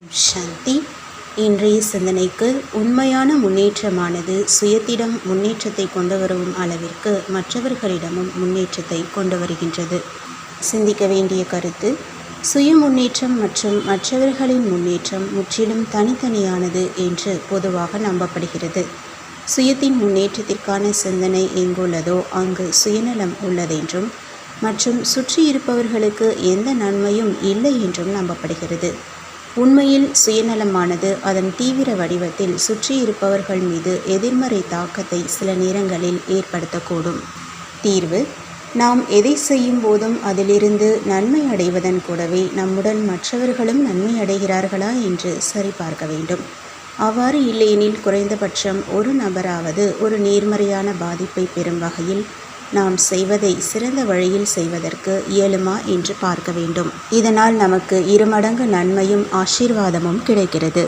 சாந்தி. இன்றைய சிந்தனைக்கு உண்மையான முன்னேற்றமானது சுயத்திடம் முன்னேற்றத்தை கொண்டு வரும் அளவிற்கு மற்றவர்களிடமும் முன்னேற்றத்தை கொண்டு வருகின்றது. சிந்திக்க வேண்டிய கருத்து: சுய முன்னேற்றம் மற்றும் மற்றவர்களின் முன்னேற்றம் முற்றிலும் தனித்தனியானது என்று பொதுவாக நம்பப்படுகிறது. சுயத்தின் முன்னேற்றத்திற்கான சிந்தனை எங்குள்ளதோ அங்கு சுயநலம் உள்ளதென்றும் மற்றும் சுற்றி இருப்பவர்களுக்கு எந்த நன்மையும் இல்லை என்றும் நம்பப்படுகிறது. உண்மையில் சுயநலமானது அதன் தீவிர வடிவத்தில் சுற்றி இருப்பவர்கள் மீது எதிர்மறை தாக்கத்தை சில நேரங்களில் ஏற்படுத்தக்கூடும். தீர்வு: நாம் எதை செய்யும் போதும் அதிலிருந்து நன்மை அடைவதன் கூடவே நம்முடன் மற்றவர்களும் நன்மை அடைகிறார்களா என்று சரிபார்க்க வேண்டும். அவ்வாறு இல்லையெனில் குறைந்தபட்சம் ஒரு நபராவது ஒரு நேர்மறையான பாதிப்பை பெறும் வகையில் நாம் செய்வதை சிறந்த வழியில் செய்வதற்கு இயலுமா என்று பார்க்க வேண்டும். இதனால் நமக்கு இருமடங்கு நன்மையும் ஆசீர்வாதமும் கிடைக்கிறது.